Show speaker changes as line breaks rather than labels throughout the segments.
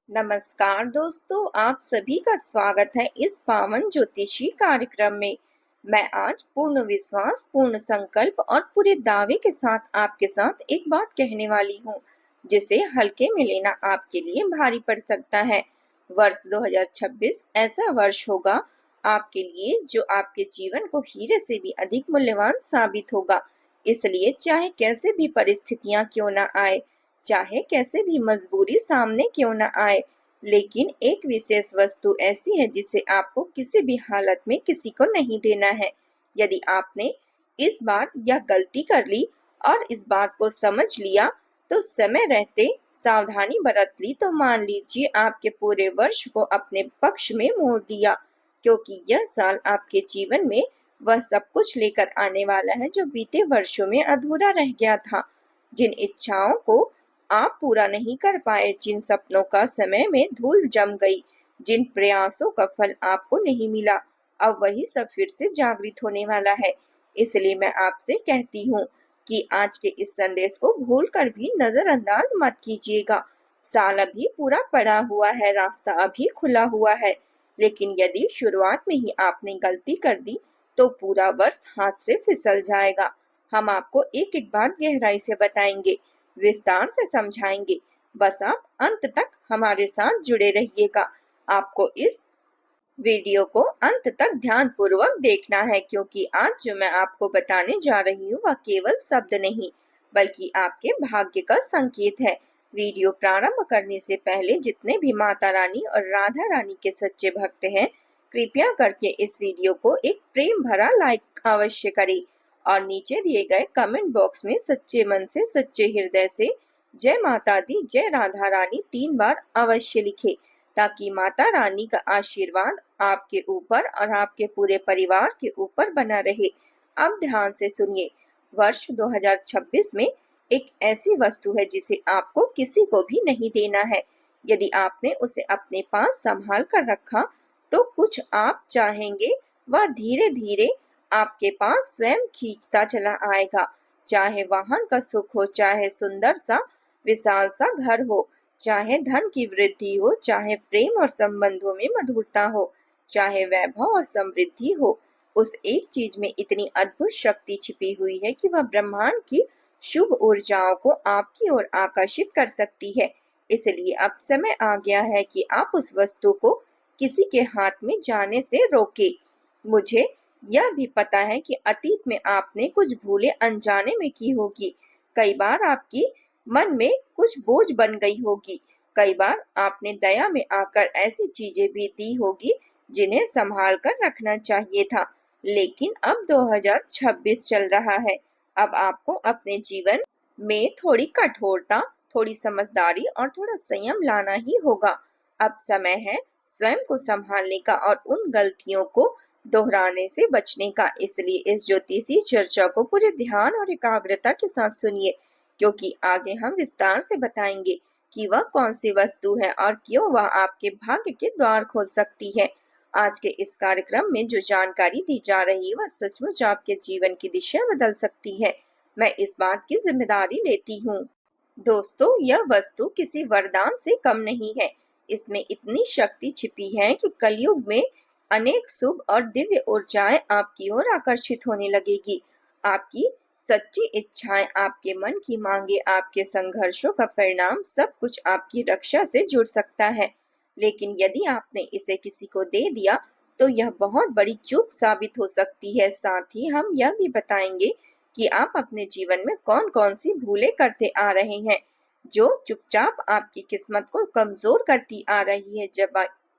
नमस्कार दोस्तों, आप सभी का स्वागत है इस पावन ज्योतिषी कार्यक्रम में। मैं आज पूर्ण विश्वास, पूर्ण संकल्प और पूरे दावे के साथ आपके साथ एक बात कहने वाली हूँ, जिसे हल्के में लेना आपके लिए भारी पड़ सकता है। वर्ष 2026 ऐसा वर्ष होगा आपके लिए जो आपके जीवन को हीरे से भी अधिक मूल्यवान साबित होगा। इसलिए चाहे कैसे भी परिस्थितियां क्यों न आए, चाहे कैसे भी मजबूरी सामने क्यों न आए, लेकिन एक विशेष वस्तु ऐसी है जिसे आपको किसी भी हालत में किसी को नहीं देना है। यदि आपने इस बार यह गलती कर ली और इस बात को समझ लिया, तो समय रहते सावधानी बरत ली, तो मान लीजिए आपके पूरे वर्ष को अपने पक्ष में मोड़ लिया, क्योंकि यह साल आपके जीवन में वह सब कुछ लेकर आने वाला है जो बीते वर्षों में अधूरा रह गया था। जिन इच्छाओं को आप पूरा नहीं कर पाए, जिन सपनों का समय में धूल जम गई, जिन प्रयासों का फल आपको नहीं मिला, अब वही सब फिर से जागृत होने वाला है। इसलिए मैं आपसे कहती हूँ कि आज के इस संदेश को भूलकर भी नजरअंदाज मत कीजिएगा। साल अभी पूरा पड़ा हुआ है, रास्ता अभी खुला हुआ है, लेकिन यदि शुरुआत में ही आपने गलती कर दी तो पूरा वर्ष हाथ से फिसल जाएगा। हम आपको एक एक बात गहराई से बताएंगे, विस्तार से समझाएंगे। बस आप अंत तक हमारे साथ जुड़े रहिएगा। आपको इस वीडियो को अंत तक ध्यान पूर्वक देखना है, क्योंकि आज जो मैं आपको बताने जा रही हूँ वह केवल शब्द नहीं, बल्कि आपके भाग्य का संकेत है। वीडियो प्रारंभ करने से पहले जितने भी माता रानी और राधा रानी के सच्चे भक्त हैं, कृपया करके इस वीडियो को एक प्रेम भरा लाइक अवश्य करें और नीचे दिए गए कमेंट बॉक्स में सच्चे मन से, सच्चे हृदय से जय माता दी, जय राधा रानी 3 बार अवश्य लिखे, ताकि माता रानी का आशीर्वाद आपके ऊपर और आपके पूरे परिवार के ऊपर बना रहे। अब ध्यान से सुनिए। वर्ष 2026 में एक ऐसी वस्तु है जिसे आपको किसी को भी नहीं देना है। यदि आपने उसे अपने पास संभाल कर रखा, तो कुछ आप चाहेंगे वह धीरे धीरे आपके पास स्वयं खींचता चला आएगा। चाहे वाहन का सुख हो, चाहे सुंदर सा विशाल सा घर हो, चाहे धन की वृद्धि हो, चाहे प्रेम और संबंधों में मधुरता हो, चाहे वैभव और समृद्धि हो, उस एक चीज में इतनी अद्भुत शक्ति छिपी हुई है कि वह ब्रह्मांड की शुभ ऊर्जाओं को आपकी ओर आकर्षित कर सकती है। इसलिए अब समय आ गया है कि आप उस वस्तु को किसी के हाथ में जाने से रोके। मुझे यह भी पता है कि अतीत में आपने कुछ भूले अनजाने में की होगी। कई बार आपकी मन में कुछ बोझ बन गई होगी। कई बार आपने दया में आकर ऐसी चीजें भी दी होगी जिन्हें संभाल कर रखना चाहिए था। लेकिन अब 2026 चल रहा है। अब आपको अपने जीवन में थोड़ी कठोरता, थोड़ी समझदारी और थोड़ा संयम लाना ही होगा। अब समय है स्वयं को संभालने का और उन गलतियों को दोहराने से बचने का। इसलिए इस ज्योतिषी चर्चा को पूरे ध्यान और एकाग्रता के साथ सुनिए, क्योंकि आगे हम विस्तार से बताएंगे कि वह कौन सी वस्तु है और क्यों वह आपके भाग्य के द्वार खोल सकती है। आज के इस कार्यक्रम में जो जानकारी दी जा रही है वह सचमुच आपके जीवन की दिशा बदल सकती है। मैं इस बात की जिम्मेदारी लेती हूँ। दोस्तों, यह वस्तु किसी वरदान से कम नहीं है। इसमें इतनी शक्ति छिपी है कि कलयुग में अनेक शुभ और दिव्य ऊर्जाएं आपकी ओर आकर्षित होने लगेगी। आपकी सच्ची इच्छाएं, आपके मन की मांगे, आपके संघर्षों का परिणाम, सब कुछ आपकी रक्षा से जुड़ सकता है। लेकिन यदि आपने इसे किसी को दे दिया तो यह बहुत बड़ी चूक साबित हो सकती है। साथ ही हम यह भी बताएंगे कि आप अपने जीवन में कौन कौन सी भूलें करते आ रहे हैं, जो चुपचाप आपकी किस्मत को कमजोर करती आ रही है।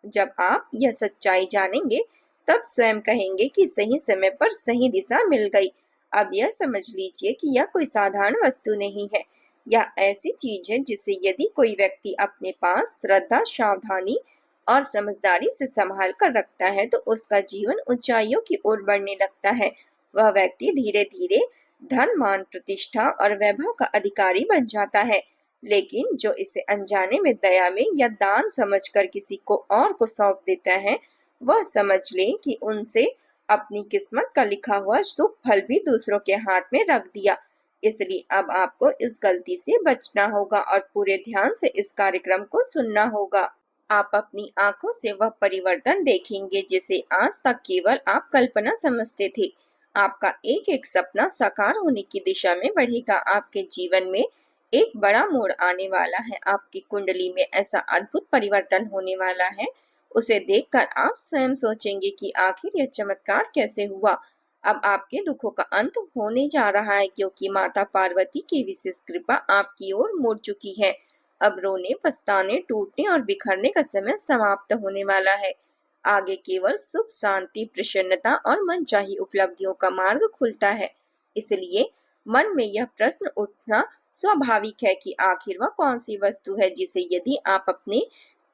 जब आप यह सच्चाई जानेंगे, तब स्वयं कहेंगे कि सही समय पर सही दिशा मिल गई। अब यह समझ लीजिए कि यह कोई साधारण वस्तु नहीं है। यह ऐसी चीज है जिसे यदि कोई व्यक्ति अपने पास श्रद्धा, सावधानी और समझदारी से संभाल कर रखता है, तो उसका जीवन ऊंचाइयों की ओर बढ़ने लगता है। वह व्यक्ति धीरे धीरे धन, मान, प्रतिष्ठा और वैभव का अधिकारी बन जाता है। लेकिन जो इसे अनजाने में, दया में या दान समझकर किसी को और को सौंप देता है, वह समझ ले कि उनसे अपनी किस्मत का लिखा हुआ शुभ फल भी दूसरों के हाथ में रख दिया। इसलिए अब आपको इस गलती से बचना होगा और पूरे ध्यान से इस कार्यक्रम को सुनना होगा। आप अपनी आंखों से वह परिवर्तन देखेंगे जिसे आज तक केवल आप कल्पना समझते थे। आपका एक एक सपना साकार होने की दिशा में बढ़ेगा। आपके जीवन में एक बड़ा मोड़ आने वाला है। आपकी कुंडली में ऐसा अद्भुत परिवर्तन होने वाला है, उसे देखकर आप स्वयं सोचेंगे कि आखिर यह चमत्कार कैसे हुआ। अब आपके दुखों का अंत होने जा रहा है, क्योंकि माता पार्वती की विशेष कृपा आपकी ओर मुड़ चुकी है। अब रोने, पछताने, टूटने और बिखरने का समय समाप्त होने वाला है। आगे केवल सुख, शांति, प्रसन्नता और मनचाही उपलब्धियों का मार्ग खुलता है। इसलिए मन में यह प्रश्न उठना स्वाभाविक है कि आखिर वह कौन सी वस्तु है जिसे यदि आप अपने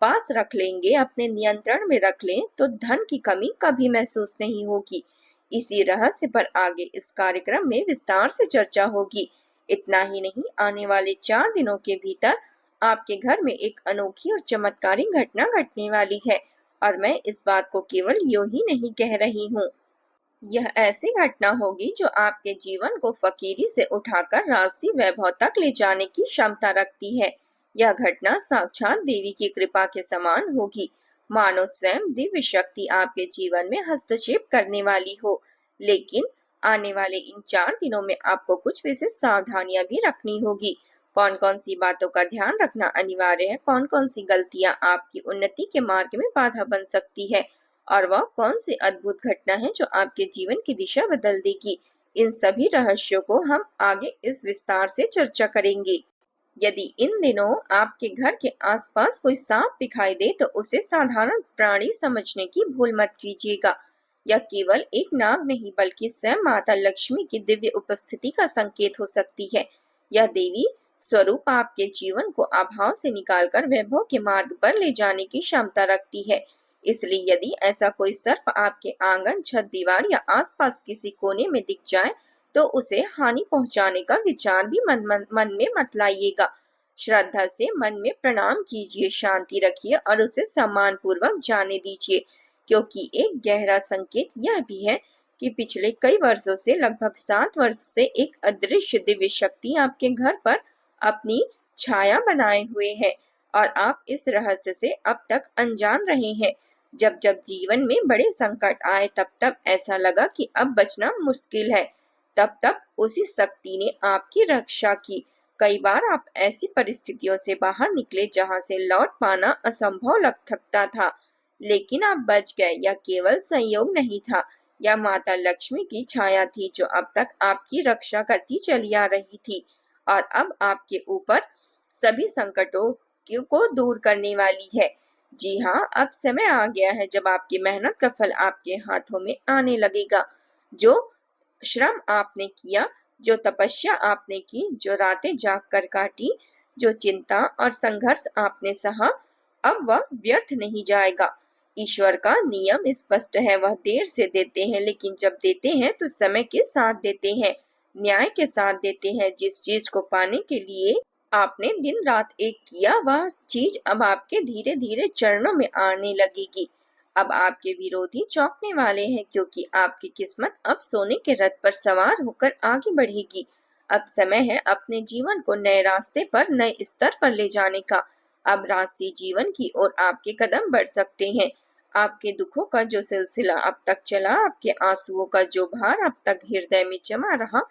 पास रख लेंगे, अपने नियंत्रण में रख लें, तो धन की कमी कभी महसूस नहीं होगी। इसी रहस्य पर आगे इस कार्यक्रम में विस्तार से चर्चा होगी। इतना ही नहीं, आने वाले 4 दिनों के भीतर आपके घर में एक अनोखी और चमत्कारी घटना घटने वाली है, और मैं इस बात को केवल यूं ही नहीं कह रही हूँ। यह ऐसी घटना होगी जो आपके जीवन को फकीरी से उठाकर राजसी वैभव तक ले जाने की क्षमता रखती है। यह घटना साक्षात देवी की कृपा के समान होगी, मानो स्वयं दिव्य शक्ति आपके जीवन में हस्तक्षेप करने वाली हो। लेकिन आने वाले इन 4 दिनों में आपको कुछ विशेष सावधानियां भी रखनी होगी। कौन कौन सी बातों का ध्यान रखना अनिवार्य है, कौन कौन सी गलतियां आपकी उन्नति के मार्ग में बाधा बन सकती है, और वह कौन सी अद्भुत घटना है जो आपके जीवन की दिशा बदल देगी। इन सभी रहस्यों को हम आगे इस विस्तार से चर्चा करेंगे। यदि इन दिनों आपके घर के आसपास कोई सांप दिखाई दे तो उसे साधारण प्राणी समझने की भूल मत कीजिएगा। यह केवल एक नाग नहीं, बल्कि स्वयं माता लक्ष्मी की दिव्य उपस्थिति का संकेत हो सकती है। यह देवी स्वरूप आपके जीवन को अभाव से निकालकर वैभव के मार्ग पर ले जाने की क्षमता रखती है। इसलिए यदि ऐसा कोई सर्प आपके आंगन, छत, दीवार या आसपास किसी कोने में दिख जाए तो उसे हानि पहुंचाने का विचार भी मन में मत लाइएगा। श्रद्धा से मन में प्रणाम कीजिए, शांति रखिए और उसे सम्मान पूर्वक जाने दीजिए, क्योंकि एक गहरा संकेत यह भी है कि पिछले कई वर्षों से, लगभग 7 वर्ष से, एक अदृश्य दिव्य शक्ति आपके घर पर अपनी छाया बनाए हुए है, और आप इस रहस्य से अब तक अनजान रहे हैं। जब जब जीवन में बड़े संकट आए, तब तब ऐसा लगा कि अब बचना मुश्किल है, तब तब उसी शक्ति ने आपकी रक्षा की। कई बार आप ऐसी परिस्थितियों से बाहर निकले जहां से लौट पाना असंभव लग सकता था, लेकिन आप बच गए। यह केवल संयोग नहीं था, यह माता लक्ष्मी की छाया थी जो अब तक आपकी रक्षा करती चली आ रही थी, और अब आपके ऊपर सभी संकटों को दूर करने वाली है। जी हाँ, अब समय आ गया है जब आपकी मेहनत का फल आपके हाथों में आने लगेगा। जो श्रम आपने किया, जो तपस्या आपने की, जो रातें जाग कर काटी, जो चिंता और संघर्ष आपने सहा, अब वह व्यर्थ नहीं जाएगा। ईश्वर का नियम स्पष्ट है, वह देर से देते हैं, लेकिन जब देते हैं तो समय के साथ देते हैं, न्याय के साथ देते हैं। जिस चीज को पाने के लिए आपने दिन रात एक किया, वह चीज अब आपके धीरे धीरे चरणों में आने लगेगी। अब आपके विरोधी चौंकने वाले हैं, क्योंकि आपकी किस्मत अब सोने के रथ पर सवार होकर आगे बढ़ेगी। अब समय है अपने जीवन को नए रास्ते पर, नए स्तर पर ले जाने का। अब राजसी जीवन की ओर आपके कदम बढ़ सकते हैं। आपके दुखों का जो सिलसिला अब तक चला, आपके आंसुओं का जो भार अब तक हृदय में जमा रहा,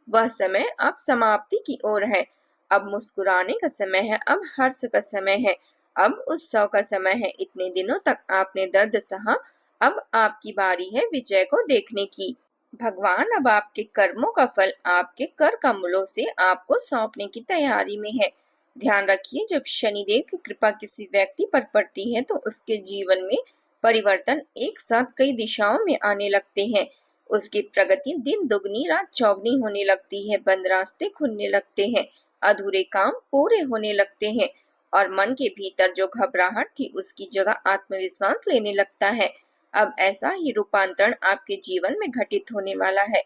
वह समय अब समाप्ति की ओर है। अब मुस्कुराने का समय है, अब हर्ष का समय है, अब उत्सव का समय है। इतने दिनों तक आपने दर्द सहा, अब आपकी बारी है विजय को देखने की। भगवान अब आपके कर्मों का फल आपके कर कमलों से आपको सौंपने की तैयारी में है। ध्यान रखिए, जब शनिदेव की कृपा किसी व्यक्ति पर पड़ती है तो उसके जीवन में परिवर्तन एक साथ कई दिशाओं में आने लगते हैं। उसकी प्रगति दिन दुगनी रात चौगनी होने लगती है, बंद रास्ते खुलने लगते हैं, अधूरे काम पूरे होने लगते हैं, और मन के भीतर जो घबराहट थी उसकी जगह आत्मविश्वास लेने लगता है। अब ऐसा ही रूपांतरण आपके जीवन में घटित होने वाला है।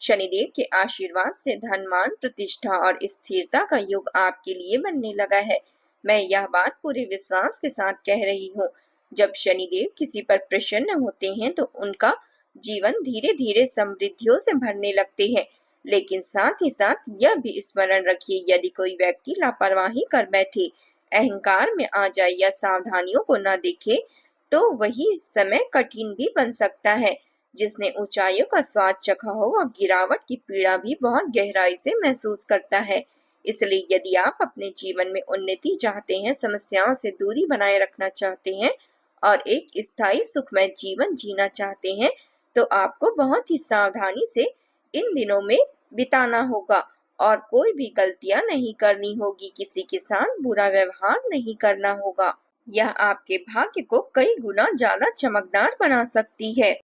शनिदेव के आशीर्वाद से धन, मान, प्रतिष्ठा और स्थिरता का युग आपके लिए बनने लगा है। मैं यह बात पूरे विश्वास के साथ कह रही हूँ। जब शनिदेव किसी पर प्रसन्न होते हैं तो उनका जीवन धीरे धीरे समृद्धियों से भरने लगते हैं। लेकिन साथ ही साथ यह भी स्मरण रखिए, यदि कोई व्यक्ति लापरवाही कर बैठे, अहंकार में आ जाए या सावधानियों को न देखे, तो वही समय कठिन भी बन सकता है। जिसने ऊंचाइयों का स्वाद चखा हो वह गिरावट की पीड़ा भी बहुत गहराई से महसूस करता है। इसलिए यदि आप अपने जीवन में उन्नति चाहते हैं, समस्याओं से दूरी बनाए रखना चाहते हैं और एक स्थायी सुखमय जीवन जीना चाहते हैं, तो आपको बहुत ही सावधानी से इन दिनों में बिताना होगा और कोई भी गलतियां नहीं करनी होगी, किसी के साथ बुरा व्यवहार नहीं करना होगा। यह आपके भाग्य को कई गुना ज्यादा चमकदार बना सकती है।